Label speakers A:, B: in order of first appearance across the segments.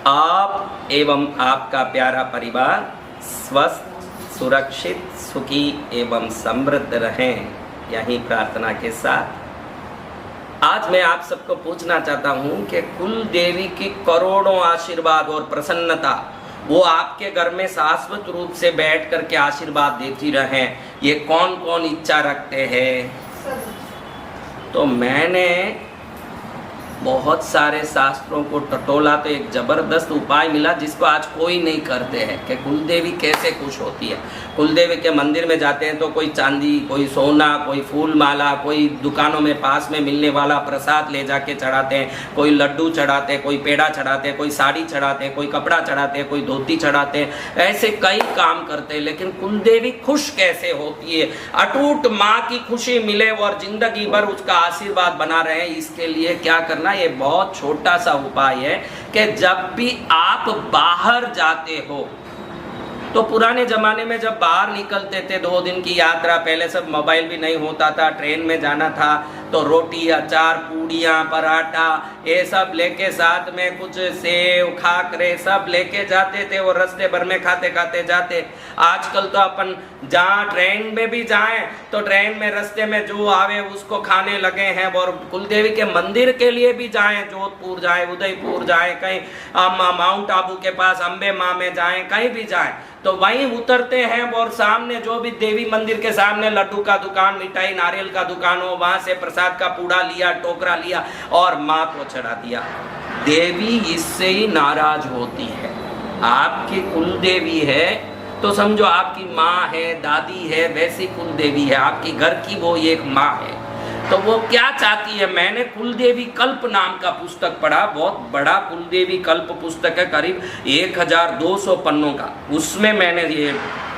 A: आप एवं आपका प्यारा परिवार स्वस्थ, सुरक्षित, सुखी एवं समृद्ध रहें, यही प्रार्थना के साथ आज मैं आप सबको पूछना चाहता हूं कि कुल देवी की करोड़ों आशीर्वाद और प्रसन्नता वो आपके घर में शाश्वत रूप से बैठ करके आशीर्वाद देती रहें। ये कौन कौन इच्छा रखते हैं? तो मैंने बहुत सारे शास्त्रों को टटोला तो एक जबरदस्त उपाय मिला जिसको आज कोई नहीं करते हैं कि कुलदेवी कैसे खुश होती है। कुलदेवी के मंदिर में जाते हैं तो कोई चांदी, कोई सोना, कोई फूल माला, कोई दुकानों में पास में मिलने वाला प्रसाद ले जाके चढ़ाते हैं, कोई लड्डू चढ़ाते हैं, कोई पेड़ा चढ़ाते हैं, कोई साड़ी चढ़ाते हैं, कोई कपड़ा चढ़ाते हैं, कोई धोती चढ़ाते हैं। ऐसे कई काम करते हैं, लेकिन कुलदेवी खुश कैसे होती है? अटूट माँ की खुशी मिले और जिंदगी भर उसका आशीर्वाद बना रहे, इसके लिए क्या करना? ये बहुत छोटा सा उपाय है कि जब भी आप बाहर जाते हो तो पुराने जमाने में जब बाहर निकलते थे 2 दिन की यात्रा, पहले सब मोबाइल भी नहीं होता था, ट्रेन में जाना था तो रोटी, अचार, पूड़ियाँ, पराठा ये सब लेके साथ में कुछ सेव, खाकरे सब लेके जाते थे और रास्ते भर में खाते खाते जाते। आजकल तो अपन जहाँ ट्रेन में भी जाएं तो ट्रेन में रास्ते में जो आवे उसको खाने लगे हैं। और कुलदेवी के मंदिर के लिए भी जाएं, जोधपुर जाएं, उदयपुर जाएं, कहीं माउंट आबू के पास अम्बे माँ में जाएं, कहीं भी जाएं तो वहीं उतरते हैं और सामने जो भी देवी मंदिर के सामने लड्डू का दुकान, मिठाई, नारियल का दुकान हो, वहां से प्रसाद का पूड़ा लिया, टोकरा लिया और माँ को चढ़ा दिया। देवी इससे ही नाराज होती है। आपकी कुल देवी है तो समझो आपकी माँ है, दादी है, वैसी कुल देवी है आपकी घर की, वो एक माँ है। तो वो क्या चाहती है? मैंने कुलदेवी कल्प नाम का पुस्तक पढ़ा, बहुत बड़ा कुलदेवी कल्प पुस्तक है, करीब 1200 पन्नों का। उसमें मैंने ये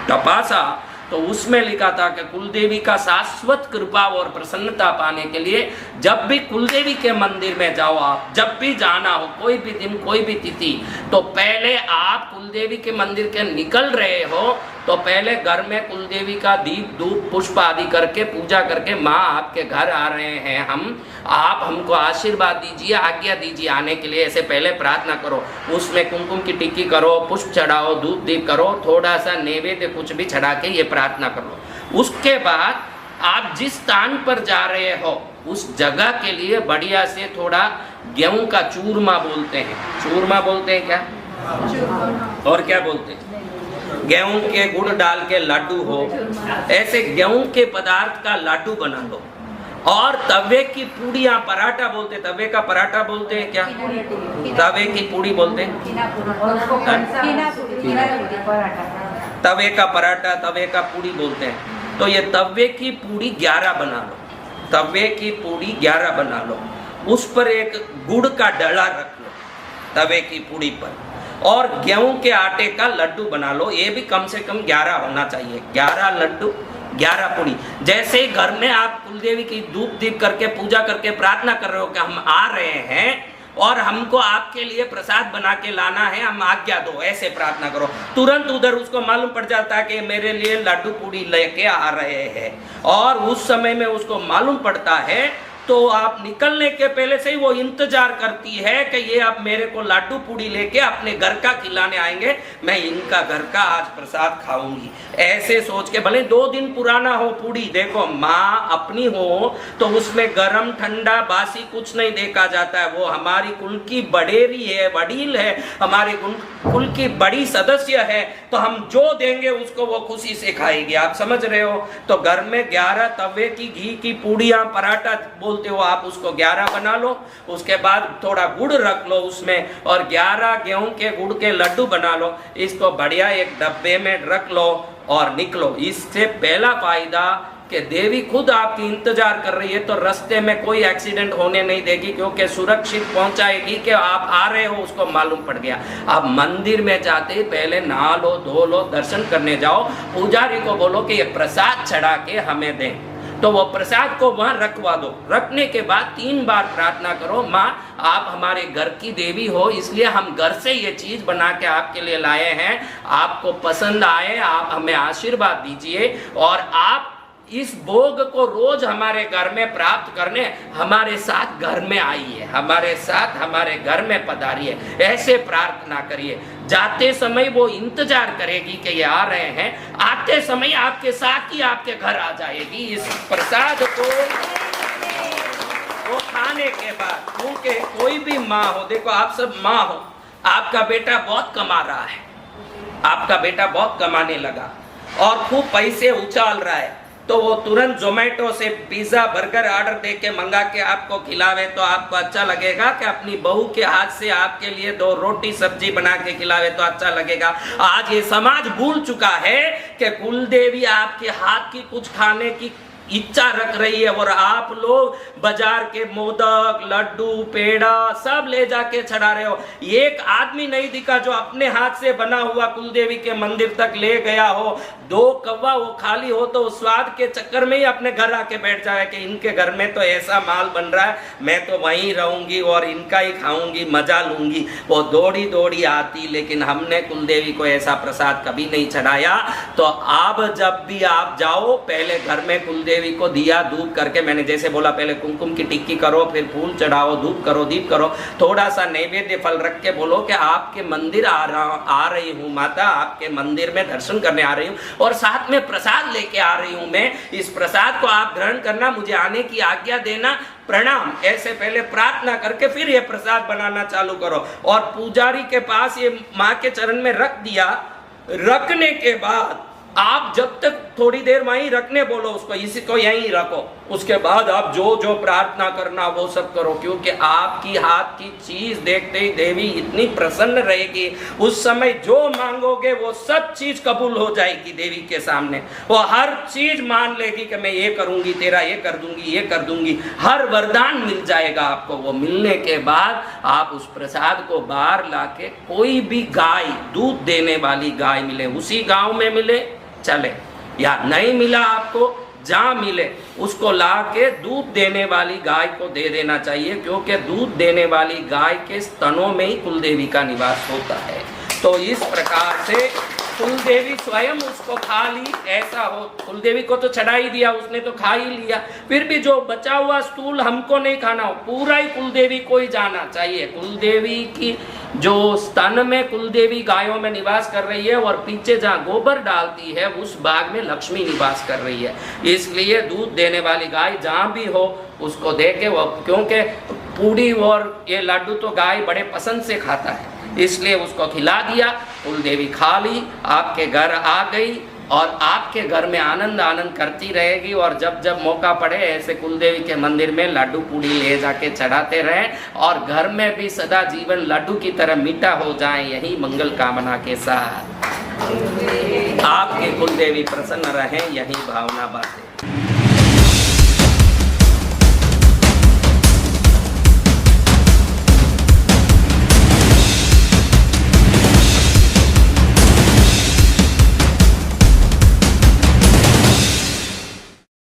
A: तपासा तो उसमें लिखा था कि कुलदेवी का शाश्वत कृपा और प्रसन्नता पाने के लिए जब भी कुलदेवी के मंदिर में जाओ, आप जब भी जाना हो, कोई भी दिन, कोई भी तिथि, तो पहले आप कुलदेवी के मंदिर के निकल रहे हो तो पहले घर में कुलदेवी का दीप, धूप, पुष्प आदि करके पूजा करके, माँ आपके घर आ रहे हैं हम, आप हमको आशीर्वाद दीजिए, आज्ञा दीजिए आने के लिए, ऐसे पहले प्रार्थना करो। उसमें कुमकुम की टिक्की करो, पुष्प चढ़ाओ, धूप दीप करो, थोड़ा सा नैवेद्य कुछ भी चढ़ा के ये प्रार्थना करो। उसके बाद आप जिस स्थान पर जा रहे हो उस जगह के लिए बढ़िया से थोड़ा गेहूं का चूरमा बोलते हैं, चूरमा बोलते हैं क्या, और क्या बोलते हैं, गेहूं के गुड़ डाल के लड्डू हो, ऐसे गेहूं के पदार्थ का लड्डू बना लो। और तवे की पूड़ियाँ, पराठा बोलते हैं, तवे का पराठा बोलते हैं क्या, तवे की पूड़ी बोलते हैं, तवे का पराठा, तवे का पूड़ी बोलते हैं। तो ये तवे की पूड़ी 11 बना लो, तवे की पूड़ी 11 बना लो, उस पर एक गुड़ का डला रख लो तवे की पूड़ी पर, और गेहूं के आटे का लड्डू बना लो। ये भी कम से कम 11 होना चाहिए, 11 लड्डू, 11 पूड़ी। जैसे घर में आप कुलदेवी की धूप दीप करके पूजा करके प्रार्थना कर रहे हो कि हम आ रहे हैं और हमको आपके लिए प्रसाद बना के लाना है, हम आज्ञा दो, ऐसे प्रार्थना करो। तुरंत उधर उसको मालूम पड़ जाता है कि मेरे लिए लड्डू पूड़ी लेके आ रहे हैं, और उस समय में उसको मालूम पड़ता है तो आप निकलने के पहले से ही वो इंतजार करती है कि ये अब मेरे को लड्डू पूड़ी लेके अपने घर का खिलाने आएंगे, मैं इनका घर का आज प्रसाद खाऊंगी, ऐसे सोच के। भले 2 दिन पुराना हो पूड़ी, देखो माँ अपनी हो तो उसमें गरम ठंडा बासी कुछ नहीं देखा जाता है। वो हमारी कुल की बड़ेरी है, वडील है, हमारे कुल की बड़ी सदस्य है, तो हम जो देंगे उसको वो खुशी से खाएगी। आप समझ रहे हो? तो घर में 11 तवे की घी की पूड़ियाँ, पराठा बोलते हो आप, उसको 11 बना लो। उसके बाद थोड़ा गुड़ रख लो उसमें, और 11 गेहूं के गुड़ के लड्डू बना लो। इसको बढ़िया एक डब्बे में रख लो और निकलो। इससे पहला फायदा कि देवी खुद आपकी इंतजार कर रही है, तो रास्ते में कोई एक्सीडेंट होने नहीं देगी, क्योंकि सुरक्षित पहुंचाएगी कि आप आ रहे हो, उसको मालूम पड़ गया। आप मंदिर में जाते ही पहले नहा लो, धो लो, दर्शन करने जाओ, पुजारी को बोलो कि ये प्रसाद चढ़ा के हमें दें, तो वो प्रसाद को वहां रखवा दो। रखने के बाद 3 बार प्रार्थना करो, माँ आप हमारे घर की देवी हो, इसलिए हम घर से ये चीज बना के आपके लिए लाए हैं, आपको पसंद आए, आप हमें आशीर्वाद दीजिए, और आप इस भोग को रोज हमारे घर में प्राप्त करने हमारे साथ घर में आइए, हमारे साथ हमारे घर में पधारिए, ऐसे प्रार्थना करिए। जाते समय वो इंतजार करेगी कि ये आ रहे हैं, आते समय आपके साथ ही आपके घर आ जाएगी। इस प्रसाद को वो खाने के बाद, क्योंकि कोई भी माँ हो, देखो आप सब माँ हो, आपका बेटा बहुत कमा रहा है, आपका बेटा बहुत कमाने लगा और खूब पैसे उछाल रहा है, तो वो तुरंत जोमेटो से पिज्जा बर्गर ऑर्डर दे के मंगा के आपको खिलावे तो आपको अच्छा लगेगा कि अपनी बहू के हाथ से आपके लिए 2 रोटी सब्जी बना के खिलावे तो अच्छा लगेगा? आज ये समाज भूल चुका है कि कुलदेवी आपके हाथ की कुछ खाने की इच्छा रख रही है और आप लोग बाजार के मोदक, लड्डू, पेड़ा सब ले जाके चढ़ा रहे हो। एक आदमी नहीं दिखा जो अपने हाथ से बना हुआ कुलदेवी के मंदिर तक ले गया हो। 2 कौवा वो खाली हो तो स्वाद के चक्कर में ही अपने घर आके बैठ जाए कि इनके घर में तो ऐसा माल बन रहा है, मैं तो वहीं रहूंगी और इनका ही खाऊंगी, मजा लूंगी। वो दौड़ी दौड़ी आती, लेकिन हमने कुलदेवी को ऐसा प्रसाद कभी नहीं चढ़ाया। तो अब जब भी आप जाओ, पहले घर में कुलदेवी को दिया धूप करके, मैंने जैसे बोला पहले कुमकुम की टिक्की करो, फिर फूल चढ़ाओ, धूप करो, दीप करो, थोड़ा सा नैवेद्य फल रख के बोलो कि आपके मंदिर आ रही हूँ माता, आपके मंदिर में दर्शन करने आ रही हूँ और साथ में प्रसाद लेके आ रही हूँ मैं। इस प्रसाद को आप ग्रहण करना, मुझे आने की आज्ञा देना, प्रणाम, ऐसे पहले प्रार्थना करके फिर ये प्रसाद बनाना चालू करो। और पुजारी के पास ये माँ के चरण में रख दिया। रखने के बाद आप जब तक थोड़ी देर वहीं रखने बोलो उसको, इसी को यहीं रखो, उसके बाद आप जो जो प्रार्थना करना वो सब करो, क्योंकि आपकी हाथ की चीज देखते ही देवी इतनी प्रसन्न रहेगी। उस समय जो मांगोगे वो सब चीज कबूल हो जाएगी देवी के सामने। वो हर चीज मान लेगी कि मैं ये करूंगी, तेरा ये कर दूंगी, ये कर दूंगी, हर वरदान मिल जाएगा आपको। वो मिलने के बाद आप उस प्रसाद को बाहर लाके, कोई भी गाय, दूध देने वाली गाय मिले, उसी गांव में मिले चले, या नहीं मिला आपको, जहां मिले उसको लाके दूध देने वाली गाय को दे देना चाहिए, क्योंकि दूध देने वाली गाय के स्तनों में ही कुलदेवी का निवास होता है। तो इस प्रकार से कुलदेवी स्वयं उसको खा ली, ऐसा हो। कुलदेवी को तो चढ़ा ही दिया, उसने तो खा ही लिया, फिर भी जो बचा हुआ स्थूल हमको नहीं खाना हो, पूरा ही कुलदेवी को ही जाना चाहिए। कुलदेवी की जो स्तन में कुलदेवी गायों में निवास कर रही है और पीछे जहाँ गोबर डालती है उस भाग में लक्ष्मी निवास कर रही है। इसलिए दूध देने वाली गाय जहाँ भी हो उसको दे के, वो क्योंकि पूड़ी और ये लड्डू तो गाय बड़े पसंद से खाता है, इसलिए उसको खिला दिया। कुलदेवी खा ली, आपके घर आ गई और आपके घर में आनंद आनंद करती रहेगी। और जब जब मौका पड़े ऐसे कुलदेवी के मंदिर में लड्डू पूड़ी ले जाके चढ़ाते रहें और घर में भी सदा जीवन लड्डू की तरह मीठा हो जाए, यही मंगल कामना के साथ आपके कुलदेवी प्रसन्न रहें, यही भावना बातें।